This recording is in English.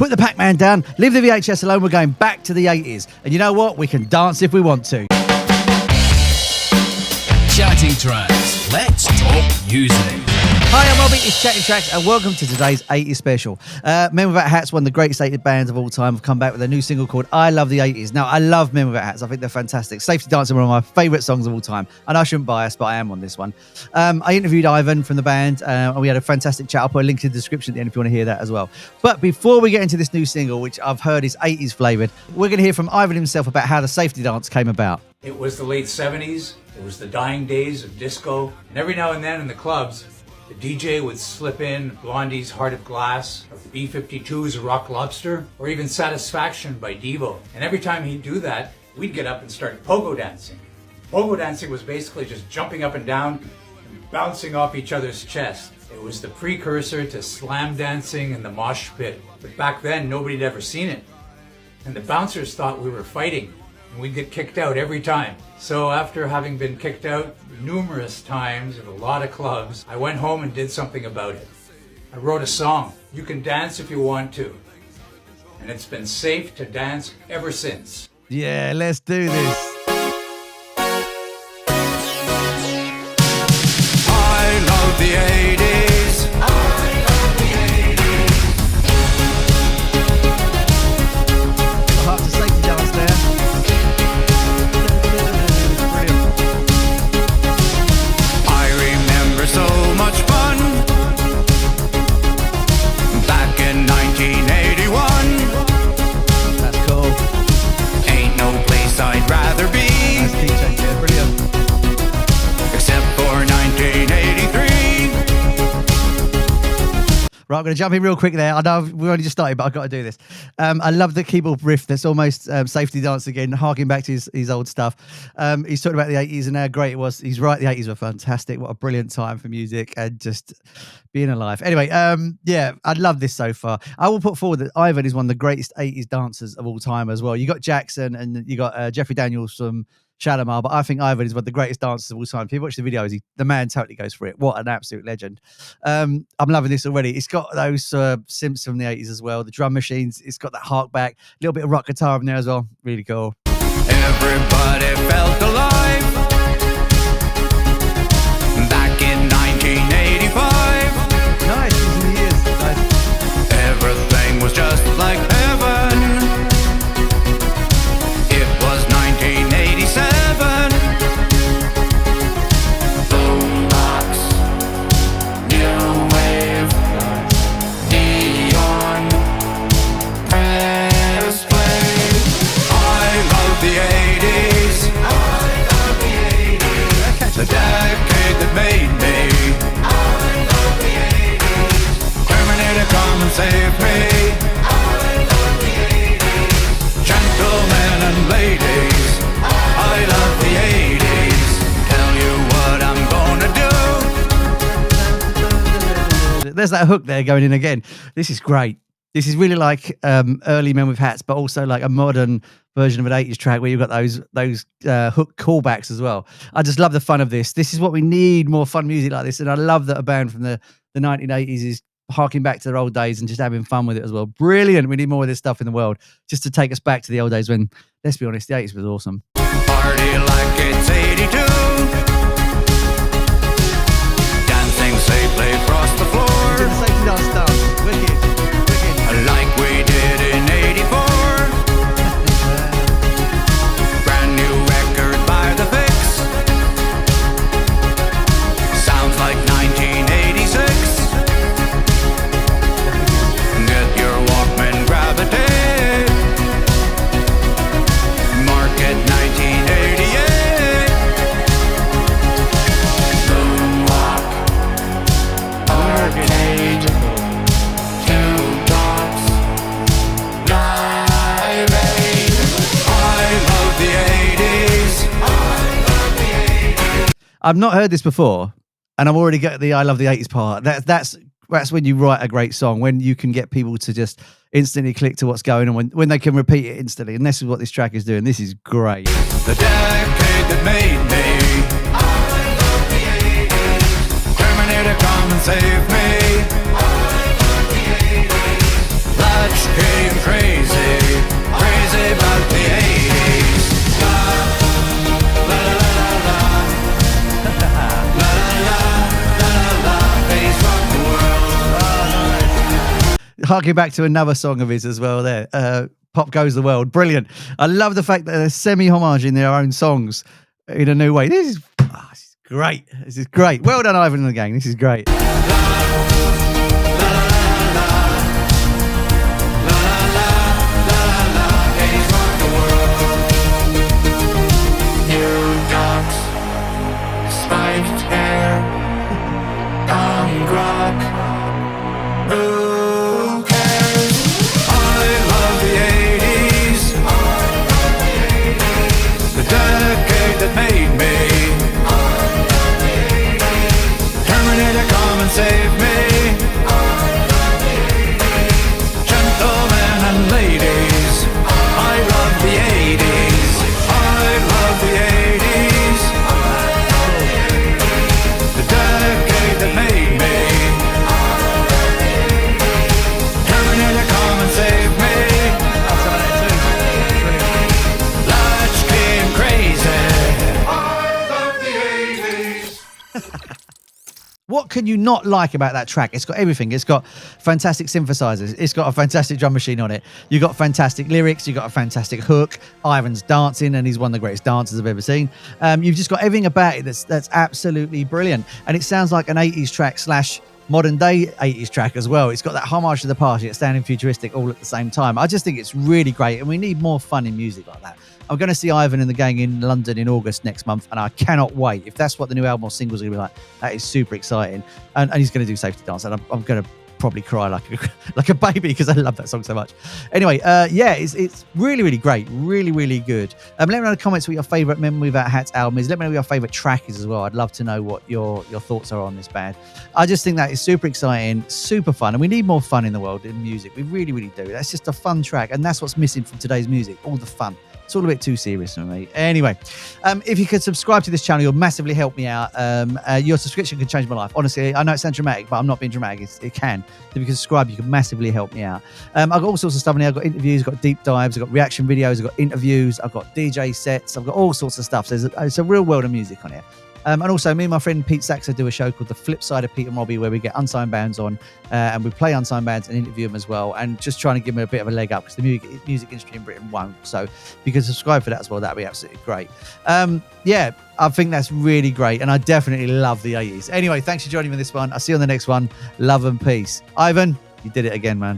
Put the Pac-Man down, leave the VHS alone, we're going back to the 80s. And you know what? We can dance if we want to. Chatting Tracks. Let's talk music. Hi, I'm Robbie, it's Chatting Tracks, and welcome to today's 80s special. Men Without Hats, one of the greatest 80s bands of all time, have come back with a new single called I Love the 80s. Now, I love Men Without Hats. I think they're fantastic. Safety Dancing, one of my favourite songs of all time. And I shouldn't bias, but I am on this one. I interviewed Ivan from the band, and we had a fantastic chat. I'll put a link in the description at the end if you want to hear that as well. But before we get into this new single, which I've heard is 80s flavoured, we're going to hear from Ivan himself about how the Safety Dance came about. It was the late 70s. It was the dying days of disco. And every now and then in the clubs, the DJ would slip in Blondie's Heart of Glass, or the B-52's Rock Lobster, or even Satisfaction by Devo. And every time he'd do that, we'd get up and start pogo dancing. Pogo dancing was basically just jumping up and down and bouncing off each other's chest. It was the precursor to slam dancing and the mosh pit. But back then, nobody had ever seen it. And the bouncers thought we were fighting, and we'd get kicked out every time. So after having been kicked out numerous times at a lot of clubs, I went home and did something about it. I wrote a song, You Can Dance If You Want To. And it's been safe to dance ever since. Yeah, let's do this. I love the 80s. I love the 80s. Heart to Safety Dance there. So much fun back in 1981. That's cool. Ain't no place I'd rather be. Nice key change there, brilliant. Except for 1983. Right, I'm going to jump in real quick there. I know we've only just started, but I've got to do this. I love the keyboard riff that's almost Safety Dance again, harking back to his old stuff. He's talking about the 80s and how great it was. He's right, the 80s were fantastic. What a brilliant time for music and just being alive. Anyway, yeah, I love this so far. I will put forward that Ivan is one of the greatest 80s dancers of all time as well. You got Jackson and you got Jeffrey Daniels from Shalimar, but I think Ivan is one of the greatest dancers of all time. If you watch the videos, the man totally goes for it. What an absolute legend. I'm loving this already. It's got those synths from the 80s as well, the drum machines. It's got that hark back, a little bit of rock guitar in there as well. Really cool. Everybody felt alive back in 1985. Nice, these are the years. Nice. Everything was just like heaven. It was 1987. Boombox, new wave, neon, press play. I love the 80s. I love the 80s. The decade that made me. I love the 80s. Terminator, come and save me. I love the 80s. Gentlemen and ladies, I love the 80s. Tell you what I'm gonna do. There's that hook there going in again. This is great. This is really like early Men with Hats, but also like a modern version of an 80s track where you've got those hook callbacks as well. I just love the fun of this. This is what we need, more fun music like this. And I love that a band from the 1980s is harking back to their old days and just having fun with it as well. Brilliant. We need more of this stuff in the world just to take us back to the old days when, let's be honest, the 80s was awesome. Party like it's 82. Dancing safely across the floor. To the Safety Dance stuff. Wicked. Like we did in 84. Brand new record by The Fix. Sounds like 1986. Get your Walkman, grab a tape. Market 1988. Moonwalk, arcade. I've not heard this before, and I've already got the I love the 80s part. That's when you write a great song, when you can get people to just instantly click to what's going on, when they can repeat it instantly. And this is what this track is doing. This is great. The decade that made me. I love the 80s. Terminator, come and save me. I love the 80s. Latch game crazy, crazy about the 80s. La la la la la la la la, 80s rock the world. Harking back to another song of his as well there. Pop Goes the World. Brilliant. I love the fact that they're semi-homaging their own songs in a new way. This is great. This is great. Well done, Ivan and the gang. This is great. Spiked hair, punk rock. Who cares? I love the 80s. The decade that made me. Terminator, come and save me. Gentlemen and ladies, I love the 80s. I love the 80s. The decade that made me. Terminator, come and save me. Latch game crazy. I love the 80s. What can you not like about that track? It's got everything. It's got fantastic synthesizers. It's got a fantastic drum machine on it. You got fantastic lyrics. You got a fantastic hook. Ivan's dancing, and he's one of the greatest dancers I've ever seen. You've just got everything about it that's absolutely brilliant. And it sounds like an 80s track / modern day 80s track as well. It's got that homage to the past, yet sounding futuristic all at the same time. I just think it's really great, and we need more fun in music like that. I'm going to see Ivan and the gang in London in August next month, and I cannot wait. If that's what the new album or singles are going to be like, that is super exciting. And he's going to do Safety Dance, and I'm going to probably cry like a baby because I love that song so much. Anyway, yeah, it's really, really great. Really, really good. Let me know in the comments what your favourite Memory Without Hats album is. Let me know what your favourite track is as well. I'd love to know what your thoughts are on this band. I just think that is super exciting, super fun, and we need more fun in the world in music. We really, really do. That's just a fun track, and that's what's missing from today's music, all the fun. It's all a bit too serious for me. Anyway, if you could subscribe to this channel, you'll massively help me out. Your subscription can change my life. Honestly, I know it sounds dramatic, but I'm not being dramatic. It can. If you can subscribe, you can massively help me out. I've got all sorts of stuff in here. I've got interviews, I've got deep dives, I've got reaction videos, I've got interviews, I've got DJ sets, I've got all sorts of stuff. So it's a real world of music on here. And also, me and my friend Pete Saxer do a show called The Flip Side of Pete and Robbie, where we get unsigned bands on and we play unsigned bands and interview them as well, and just trying to give them a bit of a leg up because the music industry in Britain won't. So if you can subscribe for that as well, that'd be absolutely great. Yeah, I think that's really great, and I definitely love the 80s. Anyway, thanks for joining me on this one. I'll see you on the next one. Love and peace. Ivan, you did it again, man.